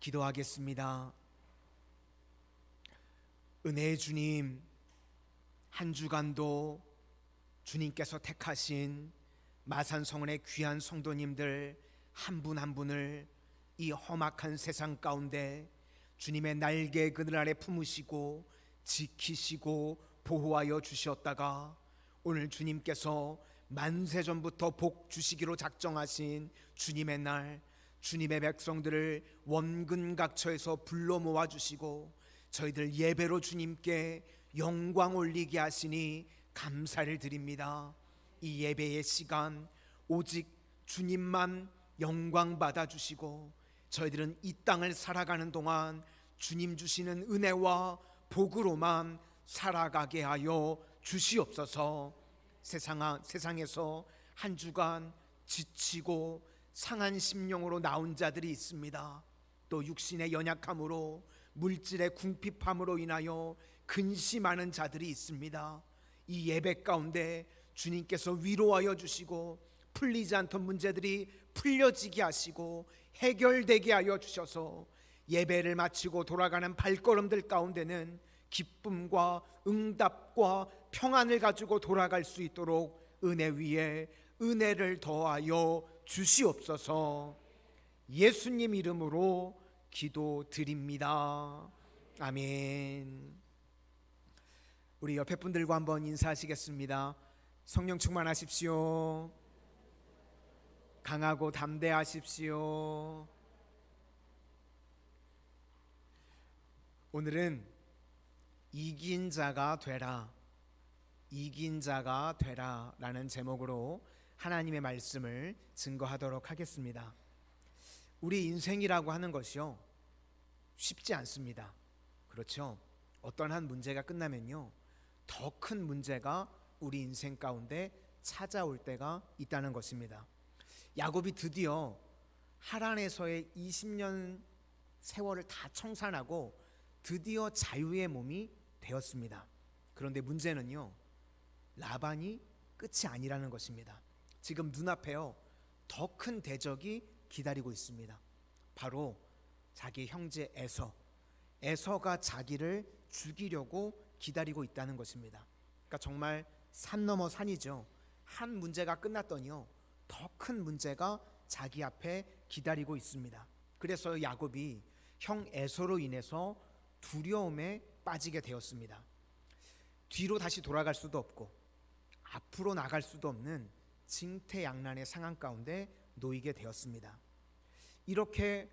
기도하겠습니다. 은혜의 주님, 한 주간도 주님께서 택하신 마산성원의 귀한 성도님들 한 분 한 분을 이 험악한 세상 가운데 주님의 날개 그늘 아래 품으시고 지키시고 보호하여 주셨다가 오늘 주님께서 만세전부터 복 주시기로 작정하신 주님의 날, 주님의 백성들을 원근각처에서 불러 모아주시고 저희들 예배로 주님께 영광 올리게 하시니 감사를 드립니다. 이 예배의 시간 오직 주님만 영광 받아주시고 저희들은 이 땅을 살아가는 동안 주님 주시는 은혜와 복으로만 살아가게 하여 주시옵소서. 세상에서 한 주간 지치고 상한 심령으로 나온 자들이 있습니다. 또 육신의 연약함으로 물질의 궁핍함으로 인하여 근심하는 자들이 있습니다. 이 예배 가운데 주님께서 위로하여 주시고 풀리지 않던 문제들이 풀려지게 하시고 해결되게 하여 주셔서 예배를 마치고 돌아가는 발걸음들 가운데는 기쁨과 응답과 평안을 가지고 돌아갈 수 있도록 은혜 위에 은혜를 더하여 주시옵소서. 예수님 이름으로 기도드립니다. 아멘. 우리 옆에 분들과 한번 인사하시겠습니다. 성령 충만하십시오. 강하고 담대하십시오. 오늘은 이긴 자가 되라, 이긴 자가 되라 라는 제목으로 하나님의 말씀을 증거하도록 하겠습니다. 우리 인생이라고 하는 것이요 쉽지 않습니다. 그렇죠? 어떤 한 문제가 끝나면요 더 큰 문제가 우리 인생 가운데 찾아올 때가 있다는 것입니다. 야곱이 드디어 하란에서의 20년 세월을 다 청산하고 드디어 자유의 몸이 되었습니다. 그런데 문제는요 라반이 끝이 아니라는 것입니다. 지금 눈앞에요 더 큰 대적이 기다리고 있습니다. 바로 자기 형제 에서가 자기를 죽이려고 기다리고 있다는 것입니다. 그러니까 정말 산 넘어 산이죠. 한 문제가 끝났더니요 더 큰 문제가 자기 앞에 기다리고 있습니다. 그래서 야곱이 형 에서로 인해서 두려움에 빠지게 되었습니다. 뒤로 다시 돌아갈 수도 없고 앞으로 나갈 수도 없는 징태양난의 상황 가운데 놓이게 되었습니다. 이렇게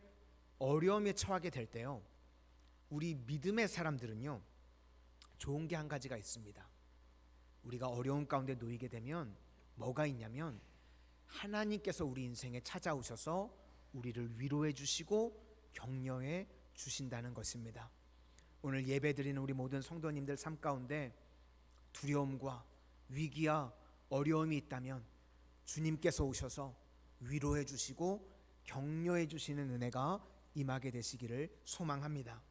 어려움에 처하게 될 때요 우리 믿음의 사람들은요 좋은 게 한 가지가 있습니다. 우리가 어려움 가운데 놓이게 되면 뭐가 있냐면 하나님께서 우리 인생에 찾아오셔서 우리를 위로해 주시고 격려해 주신다는 것입니다. 오늘 예배드리는 우리 모든 성도님들 삶 가운데 두려움과 위기와 어려움이 있다면 주님께서 오셔서 위로해 주시고 격려해 주시는 은혜가 임하게 되시기를 소망합니다.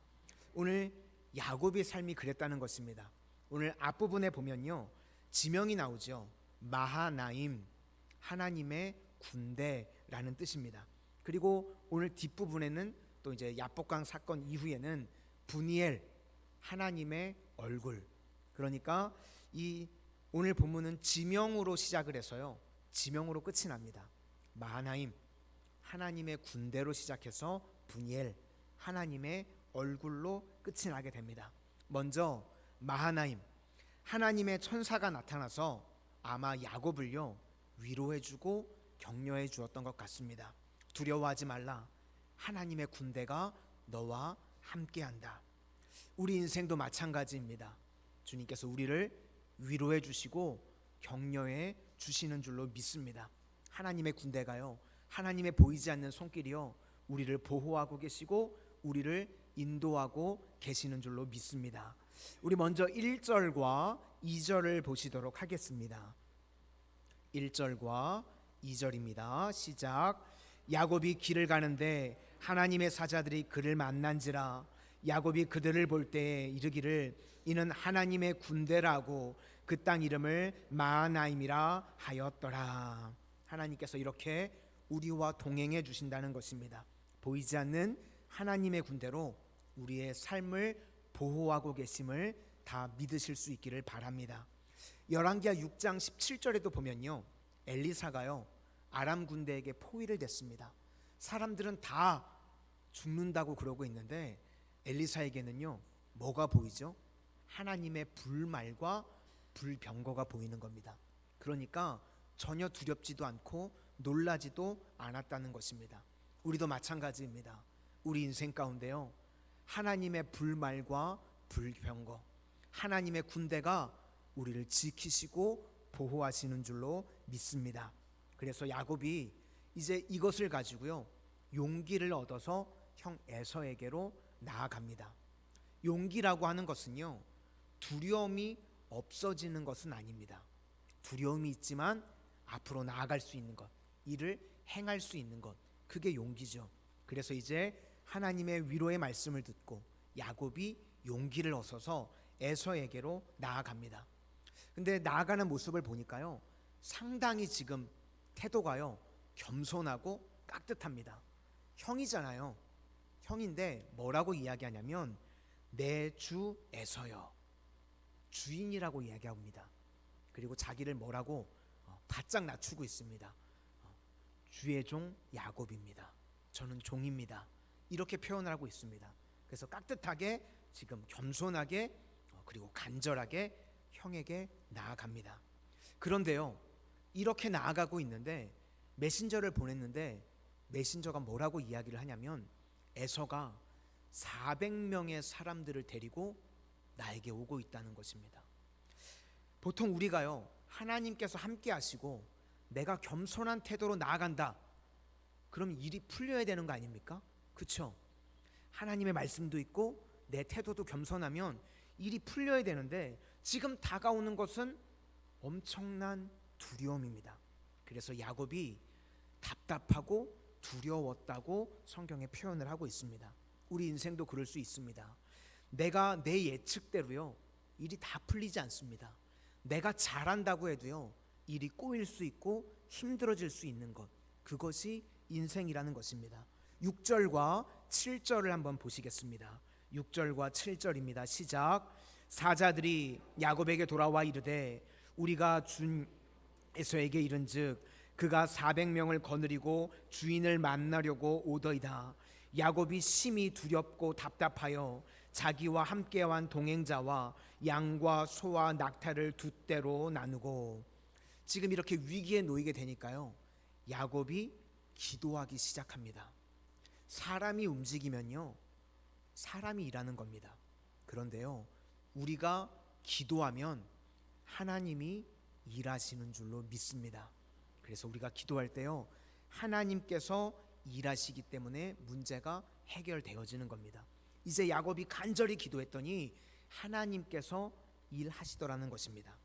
오늘 야곱의 삶이 그랬다는 것입니다. 오늘 앞부분에 보면요 지명이 나오죠. 마하나임, 하나님의 군대라는 뜻입니다. 그리고 오늘 뒷부분에는 또 이제 야복강 사건 이후에는 분이엘, 하나님의 얼굴. 그러니까 이 오늘 본문은 지명으로 시작을 해서요 지명으로 끝이 납니다. 마하나임, 하나님의 군대로 시작해서 분이엘, 하나님의 얼굴로 끝이 나게 됩니다. 먼저 마하나임, 하나님의 천사가 나타나서 아마 야곱을요 위로해주고 격려해 주었던 것 같습니다. 두려워하지 말라, 하나님의 군대가 너와 함께한다. 우리 인생도 마찬가지입니다. 주님께서 우리를 위로해 주시고 격려해 주시는 줄로 믿습니다. 하나님의 군대가요 하나님의 보이지 않는 손길이요 우리를 보호하고 계시고 우리를 인도하고 계시는 줄로 믿습니다. 우리 먼저 1절과 2절을 보시도록 하겠습니다. 1절과 2절입니다. 시작. 야곱이 길을 가는데 하나님의 사자들이 그를 만난지라. 야곱이 그들을 볼 때에 이르기를 이는 하나님의 군대라고 그 땅 이름을 마하나임이라 하였더라. 하나님께서 이렇게 우리와 동행해 주신다는 것입니다. 보이지 않는 하나님의 군대로 우리의 삶을 보호하고 계심을 다 믿으실 수 있기를 바랍니다. 열왕기하 6장 17절에도 보면요, 엘리사가요 아람 군대에게 포위를 댔습니다. 사람들은 다 죽는다고 그러고 있는데 엘리사에게는요 뭐가 보이죠? 하나님의 불말과 불병거가 보이는 겁니다. 그러니까 전혀 두렵지도 않고 놀라지도 않았다는 것입니다. 우리도 마찬가지입니다. 우리 인생 가운데요 하나님의 불말과 불병거, 하나님의 군대가 우리를 지키시고 보호하시는 줄로 믿습니다. 그래서 야곱이 이제 이것을 가지고요 용기를 얻어서 형 에서에게로 나아갑니다. 용기라고 하는 것은요 두려움이 없어지는 것은 아닙니다. 두려움이 있지만 앞으로 나아갈 수 있는 것, 일을 행할 수 있는 것, 그게 용기죠. 그래서 이제 하나님의 위로의 말씀을 듣고 야곱이 용기를 얻어서 에서에게로 나아갑니다. 근데 나아가는 모습을 보니까요 상당히 지금 태도가요 겸손하고 깍듯합니다. 형이잖아요. 형인데 뭐라고 이야기하냐면 내 주 에서요, 주인이라고 이야기합니다. 그리고 자기를 뭐라고 바짝 낮추고 있습니다. 주의 종 야곱입니다. 저는 종입니다. 이렇게 표현을 하고 있습니다. 그래서 깍듯하게 지금 겸손하게 그리고 간절하게 형에게 나아갑니다. 그런데요 이렇게 나아가고 있는데 메신저를 보냈는데 메신저가 뭐라고 이야기를 하냐면 에서가 400명의 사람들을 데리고 나에게 오고 있다는 것입니다. 보통 우리가요 하나님께서 함께 하시고 내가 겸손한 태도로 나아간다, 그럼 일이 풀려야 되는 거 아닙니까? 그렇죠? 하나님의 말씀도 있고 내 태도도 겸손하면 일이 풀려야 되는데 지금 다가오는 것은 엄청난 두려움입니다. 그래서 야곱이 답답하고 두려웠다고 성경에 표현을 하고 있습니다. 우리 인생도 그럴 수 있습니다. 내가 내 예측대로요 일이 다 풀리지 않습니다. 내가 잘한다고 해도요 일이 꼬일 수 있고 힘들어질 수 있는 것, 그것이 인생이라는 것입니다. 6절과 7절을 한번 보시겠습니다. 6절과 7절입니다. 시작. 사자들이 야곱에게 돌아와 이르되 우리가 준 에서에게 이른즉 그가 400명을 거느리고 주인을 만나려고 오더이다. 야곱이 심히 두렵고 답답하여 자기와 함께한 동행자와 양과 소와 낙타를 두 떼로 나누고, 지금 이렇게 위기에 놓이게 되니까요 야곱이 기도하기 시작합니다. 사람이 움직이면요 사람이 일하는 겁니다. 그런데요 우리가 기도하면 하나님이 일하시는 줄로 믿습니다. 그래서 우리가 기도할 때요 하나님께서 일하시기 때문에 문제가 해결되어지는 겁니다. 이제 야곱이 간절히 기도했더니 하나님께서 일하시더라는 것입니다.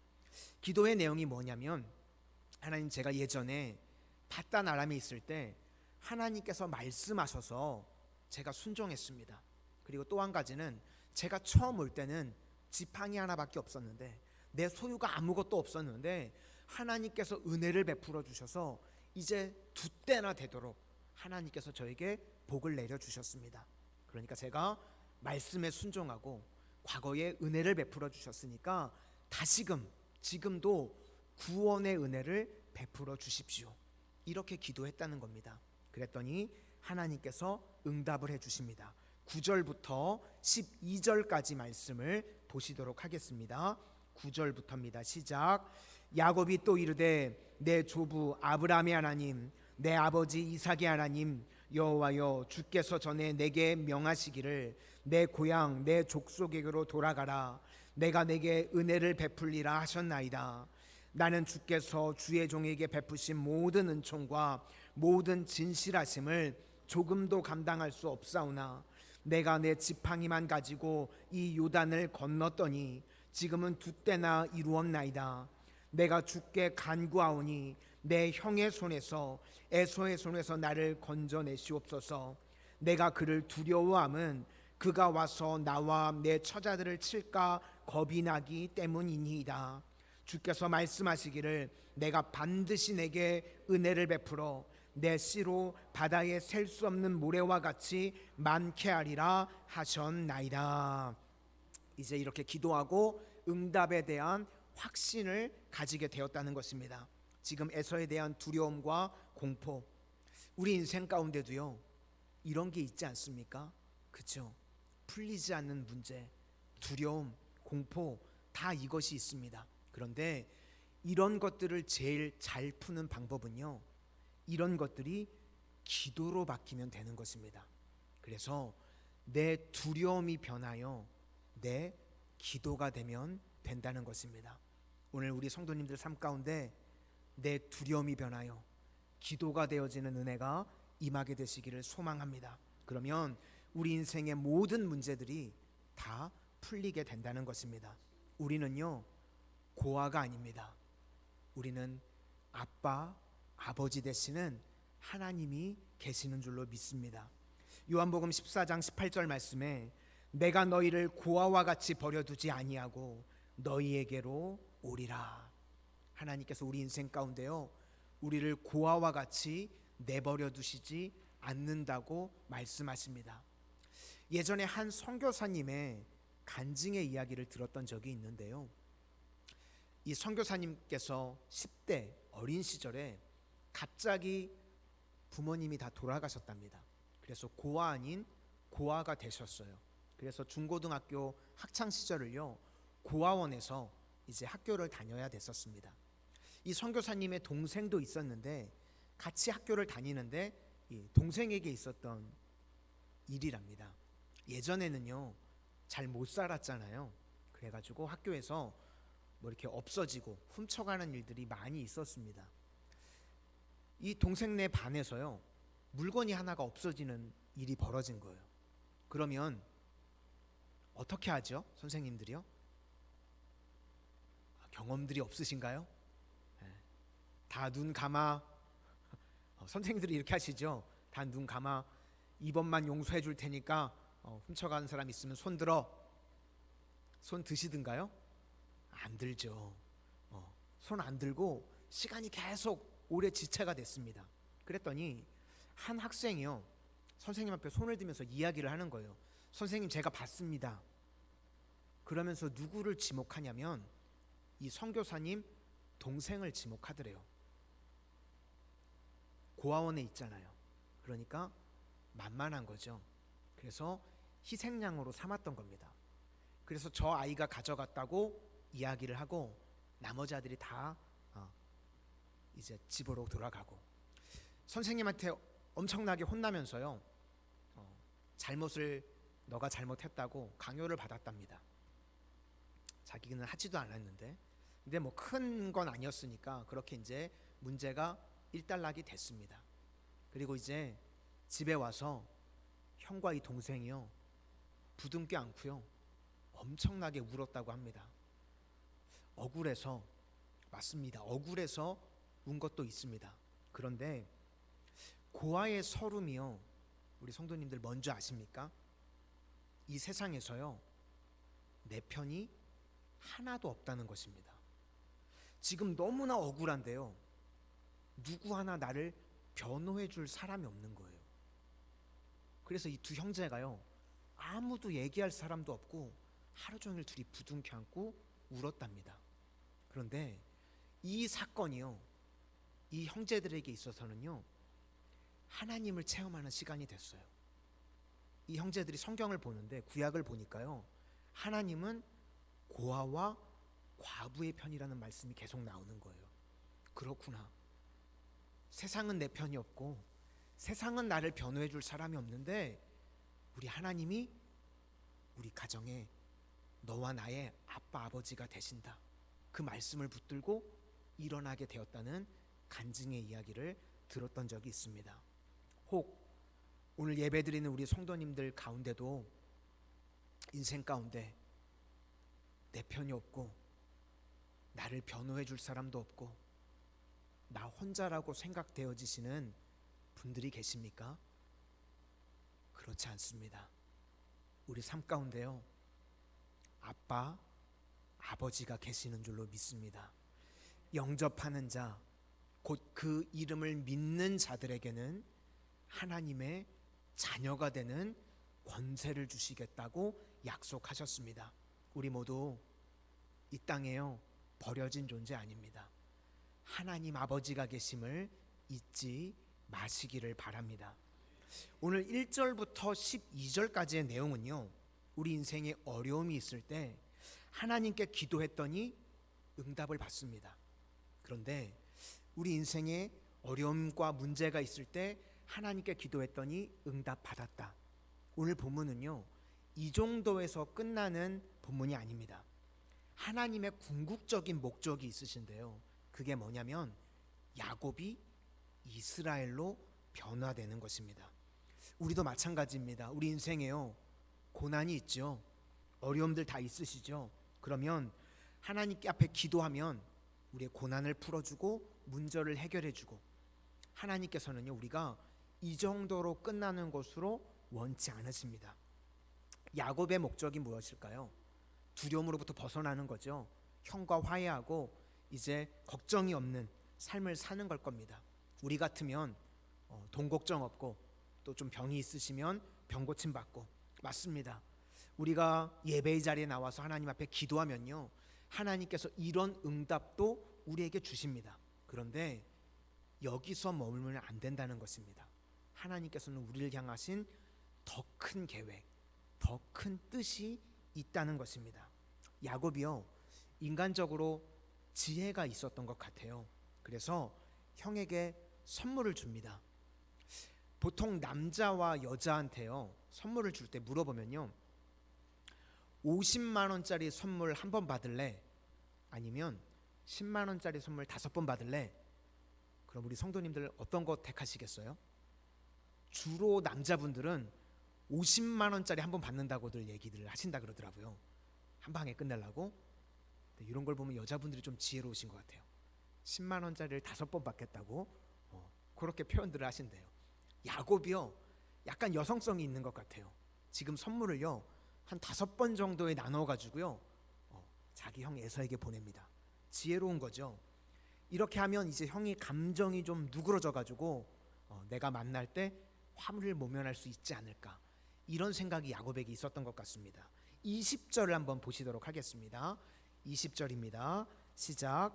기도의 내용이 뭐냐면, 하나님, 제가 예전에 밧단 아람에 있을 때 하나님께서 말씀하셔서 제가 순종했습니다. 그리고 또 한 가지는 제가 처음 올 때는 지팡이 하나밖에 없었는데, 내 소유가 아무것도 없었는데 하나님께서 은혜를 베풀어 주셔서 이제 두 때나 되도록 하나님께서 저에게 복을 내려주셨습니다. 그러니까 제가 말씀에 순종하고 과거에 은혜를 베풀어 주셨으니까 다시금 지금도 구원의 은혜를 베풀어 주십시오, 이렇게 기도했다는 겁니다. 그랬더니 하나님께서 응답을 해주십니다. 9절부터 12절까지 말씀을 보시도록 하겠습니다. 9절부터입니다. 시작. 야곱이 또 이르되 내 조부 아브라함의 하나님, 내 아버지 이삭의 하나님 여호와여, 주께서 전에 내게 명하시기를 내 고향 내 족속에게로 돌아가라, 내가 내게 은혜를 베풀리라 하셨나이다. 나는 주께서 주의 종에게 베푸신 모든 은총과 모든 진실하심을 조금도 감당할 수 없사오나 내가 내 지팡이만 가지고 이 요단을 건넜더니 지금은 두 때나 이루었나이다. 내가 주께 간구하오니 내 형의 손에서 에서의 손에서 나를 건져내시옵소서. 내가 그를 두려워함은 그가 와서 나와 내 처자들을 칠까 겁이 나기 때문이니이다. 주께서 말씀하시기를 내가 반드시 내게 은혜를 베풀어 내 씨로 바다에 셀 수 없는 모래와 같이 많게 하리라 하셨나이다. 이제 이렇게 기도하고 응답에 대한 확신을 가지게 되었다는 것입니다. 지금 에서에 대한 두려움과 공포, 우리 인생 가운데도요 이런 게 있지 않습니까? 그렇죠? 풀리지 않는 문제, 두려움, 공포 다 이것이 있습니다. 그런데 이런 것들을 제일 잘 푸는 방법은요, 이런 것들이 기도로 바뀌면 되는 것입니다. 그래서 내 두려움이 변하여 내 기도가 되면 된다는 것입니다. 오늘 우리 성도님들 삶 가운데 내 두려움이 변하여 기도가 되어지는 은혜가 임하게 되시기를 소망합니다. 그러면 우리 인생의 모든 문제들이 다 풀리게 된다는 것입니다. 우리는요 고아가 아닙니다. 우리는 아빠, 아버지 되시는 하나님이 계시는 줄로 믿습니다. 요한복음 14장 18절 말씀에 내가 너희를 고아와 같이 버려두지 아니하고 너희에게로 오리라. 하나님께서 우리 인생 가운데요 우리를 고아와 같이 내버려 두시지 않는다고 말씀하십니다. 예전에 한 선교사님의 간증의 이야기를 들었던 적이 있는데요, 이 선교사님께서 10대 어린 시절에 갑자기 부모님이 다 돌아가셨답니다. 그래서 고아 아닌 고아가 되셨어요. 그래서 중고등학교 학창 시절을요 고아원에서 이제 학교를 다녀야 됐었습니다. 이 선교사님의 동생도 있었는데 같이 학교를 다니는데 이 동생에게 있었던 일이랍니다. 예전에는요 잘 못 살았잖아요. 그래가지고 학교에서 뭐 이렇게 없어지고 훔쳐가는 일들이 많이 있었습니다. 이 동생네 반에서요 물건이 하나가 없어지는 일이 벌어진 거예요. 그러면 어떻게 하죠? 선생님들이요? 경험들이 없으신가요? 다 눈 감아. 선생님들이 이렇게 하시죠. 다 눈 감아. 이번만 용서해 줄 테니까 훔쳐가는 사람 있으면 손 들어. 손 드시든가요? 안 들죠. 손 안 들고 시간이 계속 오래 지체가 됐습니다. 그랬더니 한 학생이요 선생님 앞에 손을 들면서 이야기를 하는 거예요. 선생님 제가 봤습니다. 그러면서 누구를 지목하냐면 이 선교사님 동생을 지목하더래요. 고아원에 있잖아요. 그러니까 만만한 거죠. 그래서 희생양으로 삼았던 겁니다. 그래서 저 아이가 가져갔다고 이야기를 하고 나머지 아들이 다 이제 집으로 돌아가고 선생님한테 엄청나게 혼나면서요 잘못을 너가 잘못했다고 강요를 받았답니다. 자기는 하지도 않았는데, 근데 뭐 큰 건 아니었으니까 그렇게 이제 문제가 일단락이 됐습니다. 그리고 이제 집에 와서 형과 이 동생이요 부둥켜 안고요 엄청나게 울었다고 합니다. 억울해서, 맞습니다. 억울해서 운 것도 있습니다. 그런데 고아의 서름이요 우리 성도님들 뭔지 아십니까? 이 세상에서요 내 편이 하나도 없다는 것입니다. 지금 너무나 억울한데요 누구 하나 나를 변호해 줄 사람이 없는 거예요. 그래서 이 두 형제가요 아무도 얘기할 사람도 없고 하루 종일 둘이 부둥켜 안고 울었답니다. 그런데 이 사건이요 이 형제들에게 있어서는요 하나님을 체험하는 시간이 됐어요. 이 형제들이 성경을 보는데 구약을 보니까요 하나님은 고아와 과부의 편이라는 말씀이 계속 나오는 거예요. 그렇구나. 세상은 내 편이 없고 세상은 나를 변호해 줄 사람이 없는데 우리 하나님이 우리 가정에 너와 나의 아빠 아버지가 되신다. 그 말씀을 붙들고 일어나게 되었다는 간증의 이야기를 들었던 적이 있습니다. 혹 오늘 예배드리는 우리 성도님들 가운데도 인생 가운데 내 편이 없고 나를 변호해 줄 사람도 없고 나 혼자라고 생각되어지시는 분들이 계십니까? 그렇지 않습니다. 우리 삶 가운데요 아빠, 아버지가 계시는 줄로 믿습니다. 영접하는 자, 곧 그 이름을 믿는 자들에게는 하나님의 자녀가 되는 권세를 주시겠다고 약속하셨습니다. 우리 모두 이 땅에요 버려진 존재 아닙니다. 하나님 아버지가 계심을 잊지 마시기를 바랍니다. 오늘 1절부터 12절까지의 내용은요, 우리 인생에 어려움이 있을 때 하나님께 기도했더니 응답을 받습니다. 그런데 우리 인생에 어려움과 문제가 있을 때 하나님께 기도했더니 응답 받았다. 오늘 본문은요, 이 정도에서 끝나는 본문이 아닙니다. 하나님의 궁극적인 목적이 있으신데요, 그게 뭐냐면 야곱이 이스라엘로 변화되는 것입니다. 우리도 마찬가지입니다. 우리 인생에요 고난이 있죠. 어려움들 다 있으시죠. 그러면 하나님께 앞에 기도하면 우리의 고난을 풀어주고 문제를 해결해주고, 하나님께서는요 우리가 이 정도로 끝나는 것으로 원치 않으십니다. 야곱의 목적이 무엇일까요? 두려움으로부터 벗어나는 거죠. 형과 화해하고 이제 걱정이 없는 삶을 사는 걸 겁니다. 우리 같으면 돈 걱정 없고 또 좀 병이 있으시면 병 고침 받고, 맞습니다. 우리가 예배의 자리에 나와서 하나님 앞에 기도하면요, 하나님께서 이런 응답도 우리에게 주십니다. 그런데 여기서 머물면 안 된다는 것입니다. 하나님께서는 우리를 향하신 더 큰 계획, 더 큰 뜻이 있다는 것입니다. 야곱이요 인간적으로 지혜가 있었던 것 같아요. 그래서 형에게 선물을 줍니다. 보통 남자와 여자한테요 선물을 줄 때 물어보면요, 50만 원짜리 선물 한 번 받을래? 아니면 10만 원짜리 선물 5번 받을래? 그럼 우리 성도님들 어떤 거 택하시겠어요? 주로 남자분들은 50만 원짜리 한 번 받는다고들 얘기를 하신다 그러더라고요. 한 방에 끝내려고. 이런 걸 보면 여자분들이 좀 지혜로우신 것 같아요. 10만 원짜리를 5번 받겠다고 그렇게 표현들을 하신대요. 야곱이요 약간 여성성이 있는 것 같아요. 지금 선물을요 한 5번 정도에 나눠 가지고요 자기 형 에서에게 보냅니다. 지혜로운 거죠. 이렇게 하면 이제 형이 감정이 좀 누그러져 가지고 내가 만날 때 화물을 모면할 수 있지 않을까, 이런 생각이 야곱에게 있었던 것 같습니다. 20절을 한번 보시도록 하겠습니다. 20절입니다. 시작.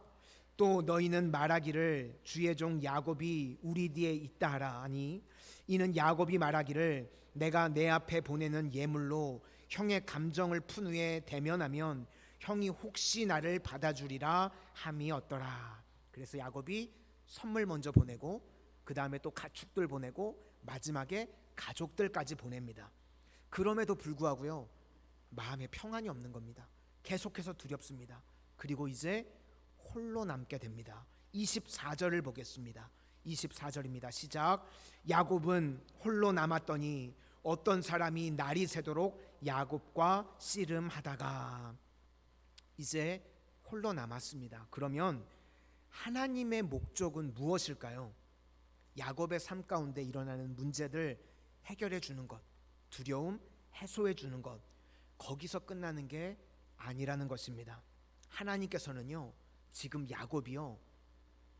또 너희는 말하기를 주의 종 야곱이 우리 뒤에 있다 하라 하니, 이는 야곱이 말하기를 내가 내 앞에 보내는 예물로 형의 감정을 푼 후에 대면하면 형이 혹시 나를 받아주리라 함이 어떠라. 그래서 야곱이 선물 먼저 보내고 그 다음에 또 가축들 보내고 마지막에 가족들까지 보냅니다. 그럼에도 불구하고요 마음에 평안이 없는 겁니다. 계속해서 두렵습니다. 그리고 이제 홀로 남게 됩니다. 24절을 보겠습니다. 24절입니다. 시작. 야곱은 홀로 남았더니 어떤 사람이 날이 새도록 야곱과 씨름하다가, 이제 홀로 남았습니다. 그러면 하나님의 목적은 무엇일까요? 야곱의 삶 가운데 일어나는 문제들 해결해 주는 것, 두려움 해소해 주는 것, 거기서 끝나는 게 아니라는 것입니다. 하나님께서는요 지금 야곱이요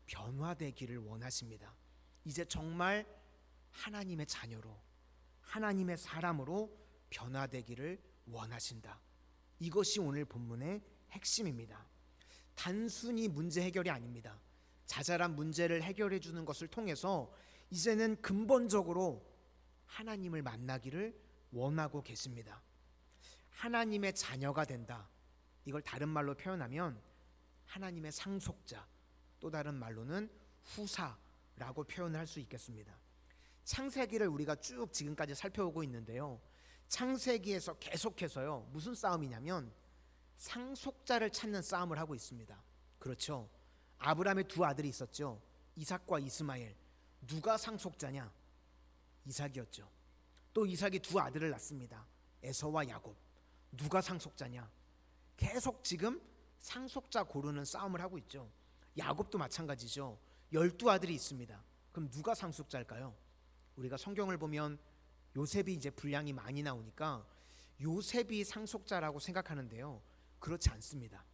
변화되기를 원하십니다. 이제 정말 하나님의 자녀로, 하나님의 사람으로 변화되기를 원하신다. 이것이 오늘 본문의 핵심입니다. 단순히 문제 해결이 아닙니다. 자잘한 문제를 해결해 주는 것을 통해서 이제는 근본적으로 하나님을 만나기를 원하고 계십니다. 하나님의 자녀가 된다. 이걸 다른 말로 표현하면 하나님의 상속자, 또 다른 말로는 후사라고 표현할 수 있겠습니다. 창세기를 우리가 쭉 지금까지 살펴오고 있는데요, 창세기에서 계속해서요 무슨 싸움이냐면 상속자를 찾는 싸움을 하고 있습니다. 그렇죠. 아브라함의 두 아들이 있었죠. 이삭과 이스마엘. 누가 상속자냐? 이삭이었죠. 또 이삭이 두 아들을 낳습니다. 에서와 야곱. 누가 상속자냐? 계속 지금 상속자 고르는 싸움을 하고 있죠. 야곱도 마찬가지죠. 12아들이 있습니다. 그럼 누가 상속자일까요? 우리가 성경을 보면 요셉이 이제 분량이 많이 나오니까 요셉이 상속자라고 생각하는데요, 그렇지 않습니다.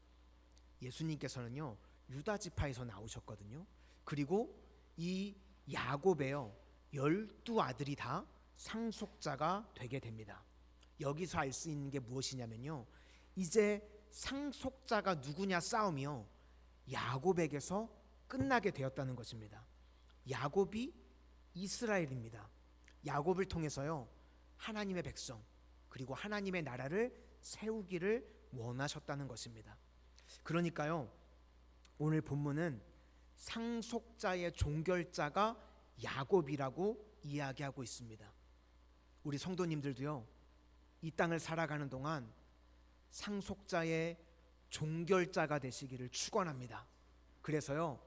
예수님께서는요 유다 지파에서 나오셨거든요. 그리고 이 야곱에요 12아들이 다 상속자가 되게 됩니다. 여기서 알 수 있는 게 무엇이냐면요, 이제 상속자가 누구냐 싸움이요 야곱에게서 끝나게 되었다는 것입니다. 야곱이 이스라엘입니다. 야곱을 통해서요 하나님의 백성 그리고 하나님의 나라를 세우기를 원하셨다는 것입니다. 그러니까요 오늘 본문은 상속자의 종결자가 야곱이라고 이야기하고 있습니다. 우리 성도님들도요 이 땅을 살아가는 동안 상속자의 종결자가 되시기를 축원합니다. 그래서요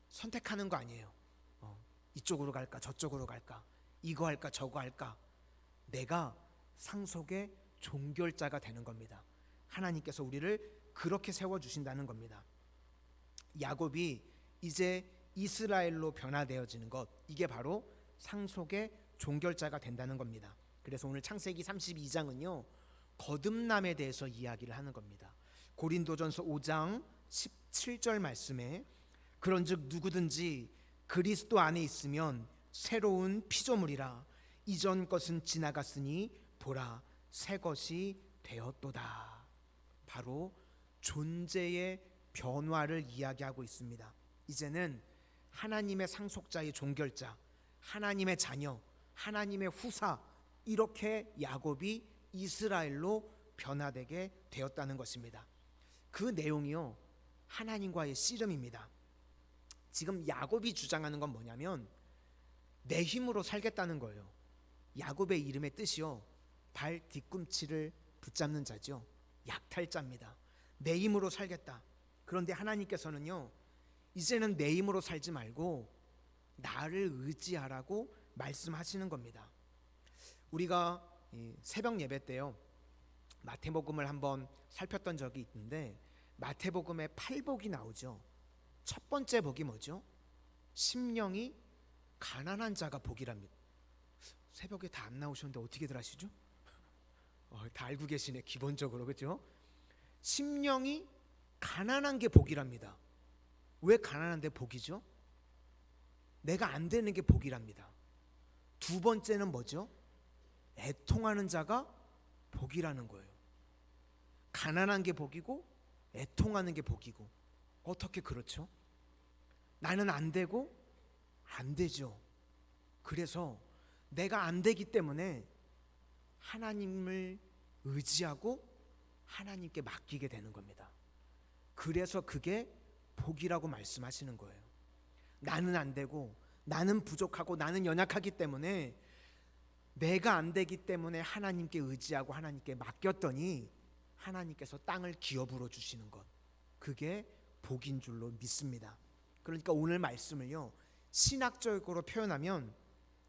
선택하는 거 아니에요. 이쪽으로 갈까 저쪽으로 갈까, 이거 할까 저거 할까. 내가 상속의 종결자가 되는 겁니다. 하나님께서 우리를 그렇게 세워주신다는 겁니다. 야곱이 이제 이스라엘로 변화되어지는 것, 이게 바로 상속의 종결자가 된다는 겁니다. 그래서 오늘 창세기 32장은요 거듭남에 대해서 이야기를 하는 겁니다. 고린도전서 5장 17절 말씀에 그런즉 누구든지 그리스도 안에 있으면 새로운 피조물이라 이전 것은 지나갔으니 보라 새 것이 되었도다. 바로 존재의 변화를 이야기하고 있습니다. 이제는 하나님의 상속자의 종결자, 하나님의 자녀, 하나님의 후사, 이렇게 야곱이 이스라엘로 변화되게 되었다는 것입니다. 그 내용이요 하나님과의 씨름입니다. 지금 야곱이 주장하는 건 뭐냐면 내 힘으로 살겠다는 거예요. 야곱의 이름의 뜻이요 발 뒤꿈치를 붙잡는 자죠. 약탈자입니다. 내 힘으로 살겠다. 그런데 하나님께서는요 이제는 내 힘으로 살지 말고 나를 의지하라고 말씀하시는 겁니다. 우리가 새벽 예배 때요 마태복음을 한번 살폈던 적이 있는데 마태복음에 8복이 나오죠. 첫 번째 복이 뭐죠? 심령이 가난한 자가 복이랍니다. 새벽에 다 안 나오셨는데 어떻게들 하시죠? 다 알고 계시네 기본적으로. 그렇죠? 심령이 가난한 게 복이랍니다. 왜 가난한데 복이죠? 내가 안 되는 게 복이랍니다. 두 번째는 뭐죠? 애통하는 자가 복이라는 거예요. 가난한 게 복이고 애통하는 게 복이고. 어떻게 그렇죠? 나는 안 되고 안 되죠. 그래서 내가 안 되기 때문에 하나님을 의지하고 하나님께 맡기게 되는 겁니다. 그래서 그게 복이라고 말씀하시는 거예요. 나는 안 되고 나는 부족하고 나는 연약하기 때문에 내가 안 되기 때문에 하나님께 의지하고 하나님께 맡겼더니 하나님께서 땅을 기업으로 주시는 것, 그게 복인 줄로 믿습니다. 그러니까 오늘 말씀을요 신학적으로 표현하면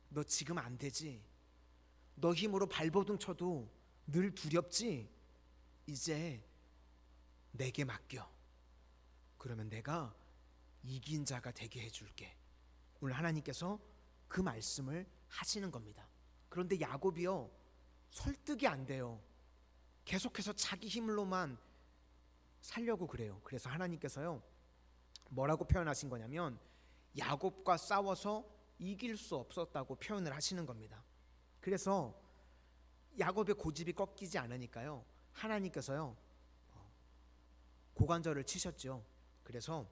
너 지금 안 되지, 너 힘으로 발버둥 쳐도 늘 두렵지, 이제 내게 맡겨. 그러면 내가 이긴 자가 되게 해줄게. 오늘 하나님께서 그 말씀을 하시는 겁니다. 그런데 야곱이요 설득이 안 돼요. 계속해서 자기 힘으로만 살려고 그래요. 그래서 하나님께서요 뭐라고 표현하신 거냐면 야곱과 싸워서 이길 수 없었다고 표현을 하시는 겁니다. 그래서 야곱의 고집이 꺾이지 않으니까요 하나님께서요 고관절을 치셨죠. 그래서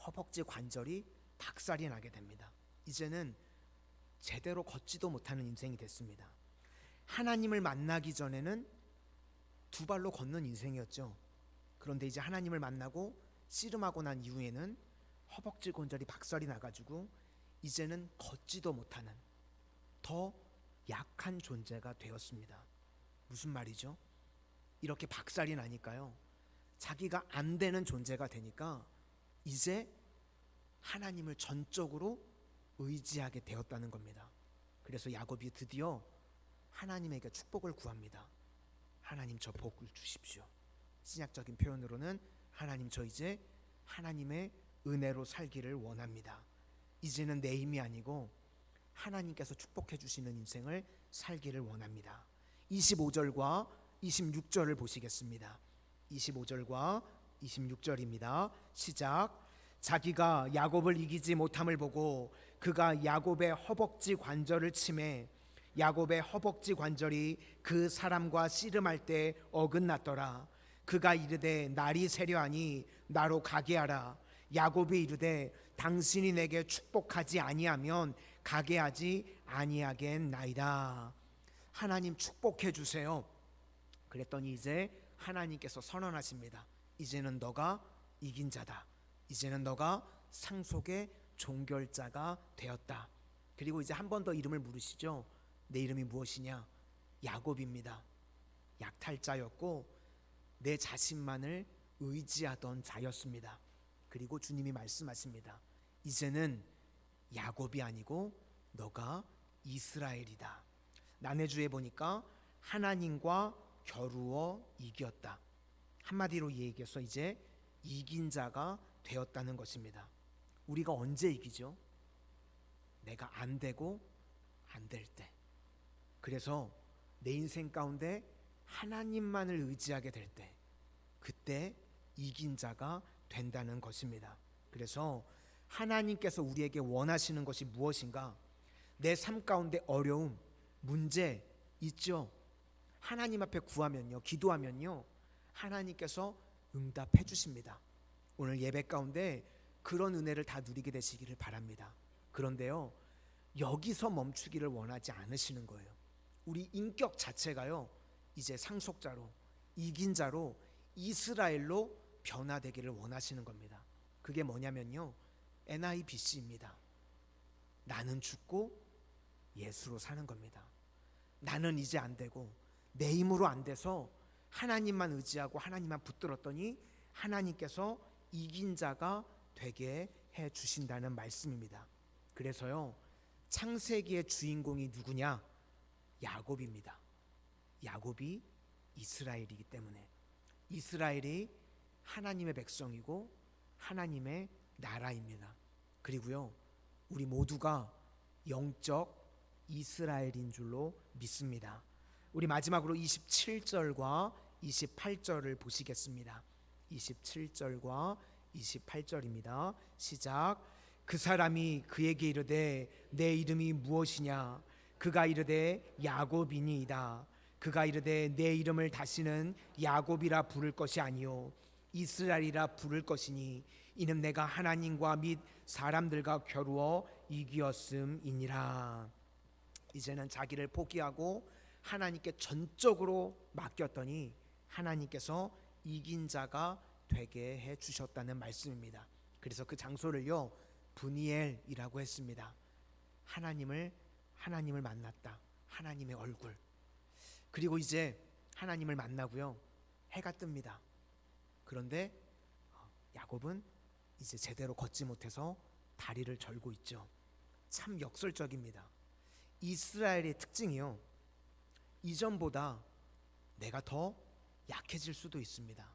허벅지 관절이 박살이 나게 됩니다. 이제는 제대로 걷지도 못하는 인생이 됐습니다. 하나님을 만나기 전에는 두 발로 걷는 인생이었죠. 그런데 이제 하나님을 만나고 씨름하고 난 이후에는 허벅지 관절이 박살이 나가지고 이제는 걷지도 못하는 더 약한 존재가 되었습니다. 무슨 말이죠? 이렇게 박살이 나니까요 자기가 안 되는 존재가 되니까 이제 하나님을 전적으로 의지하게 되었다는 겁니다. 그래서 야곱이 드디어 하나님에게 축복을 구합니다. 하나님 저 복을 주십시오. 신약적인 표현으로는 하나님 저 이제 하나님의 은혜로 살기를 원합니다. 이제는 내 힘이 아니고 하나님께서 축복해 주시는 인생을 살기를 원합니다. 25절과 26절을 보시겠습니다. 25절과 26절입니다. 시작. 자기가 야곱을 이기지 못함을 보고 그가 야곱의 허벅지 관절을 치매 야곱의 허벅지 관절이 그 사람과 씨름할 때 어긋났더라. 그가 이르되 날이 새려하니 나로 가게 하라. 야곱이 이르되 당신이 내게 축복하지 아니하면 가게 하지 아니하겠나이다. 하나님 축복해 주세요. 그랬더니 이제 하나님께서 선언하십니다. 이제는 너가 이긴 자다. 이제는 너가 상속의 종결자가 되었다. 그리고 이제 한 번 더 이름을 물으시죠. 내 이름이 무엇이냐? 야곱입니다. 약탈자였고 내 자신만을 의지하던 자였습니다. 그리고 주님이 말씀하십니다. 이제는 야곱이 아니고 너가 이스라엘이다. 난해주에 보니까 하나님과 겨루어 이겼다. 한마디로 얘기해서 이제 이긴 자가 되었다는 것입니다. 우리가 언제 이기죠? 내가 안 되고 안 될 때. 그래서 내 인생 가운데 하나님만을 의지하게 될 때, 그때 이긴 자가 된다는 것입니다. 그래서 하나님께서 우리에게 원하시는 것이 무엇인가? 내 삶 가운데 어려움, 문제 있죠? 하나님 앞에 구하면요, 기도하면요, 하나님께서 응답해 주십니다. 오늘 예배 가운데 그런 은혜를 다 누리게 되시기를 바랍니다. 그런데요, 여기서 멈추기를 원하지 않으시는 거예요. 우리 인격 자체가요, 이제 상속자로, 이긴 자로, 이스라엘로 변화되기를 원하시는 겁니다. 그게 뭐냐면요, NIBC입니다. 나는 죽고 예수로 사는 겁니다. 나는 이제 안 되고 내 힘으로 안 돼서 하나님만 의지하고 하나님만 붙들었더니 하나님께서 이긴 자가 되게 해 주신다는 말씀입니다. 그래서요, 창세기의 주인공이 누구냐? 야곱입니다. 야곱이 이스라엘이기 때문에, 이스라엘이 하나님의 백성이고 하나님의 나라입니다. 그리고요, 우리 모두가 영적 이스라엘인 줄로 믿습니다. 우리 마지막으로 27절과 28절을 보시겠습니다. 27절과 28절입니다. 시작. 그 사람이 그에게 이르되 내 이름이 무엇이냐? 그가 이르되 야곱이니이다. 그가 이르되 내 이름을 다시는 야곱이라 부를 것이 아니요 이스라엘이라 부를 것이니 이는 내가 하나님과 및 사람들과 겨루어 이기었음이니라. 이제는 자기를 포기하고 하나님께 전적으로 맡겼더니 하나님께서 이긴 자가 되게 해 주셨다는 말씀입니다. 그래서 그 장소를요, 브니엘이라고 했습니다. 하나님을 만났다. 하나님의 얼굴. 그리고 이제 하나님을 만나고요, 해가 뜹니다. 그런데 야곱은 이제 제대로 걷지 못해서 다리를 절고 있죠. 참 역설적입니다. 이스라엘의 특징이요, 이전보다 내가 더 약해질 수도 있습니다.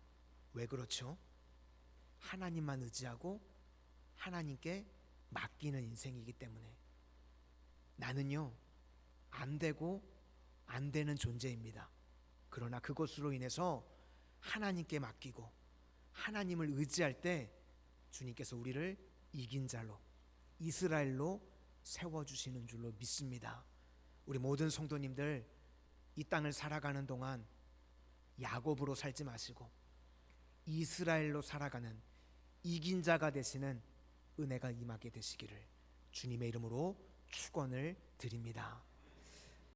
왜 그렇죠? 하나님만 의지하고 하나님께 맡기는 인생이기 때문에. 나는요, 안 되고 안 되는 존재입니다. 그러나 그것으로 인해서 하나님께 맡기고 하나님을 의지할 때 주님께서 우리를 이긴 자로, 이스라엘로 세워주시는 줄로 믿습니다. 우리 모든 성도님들, 이 땅을 살아가는 동안 야곱으로 살지 마시고 이스라엘로 살아가는 이긴 자가 되시는 은혜가 임하게 되시기를 주님의 이름으로 축원을 드립니다.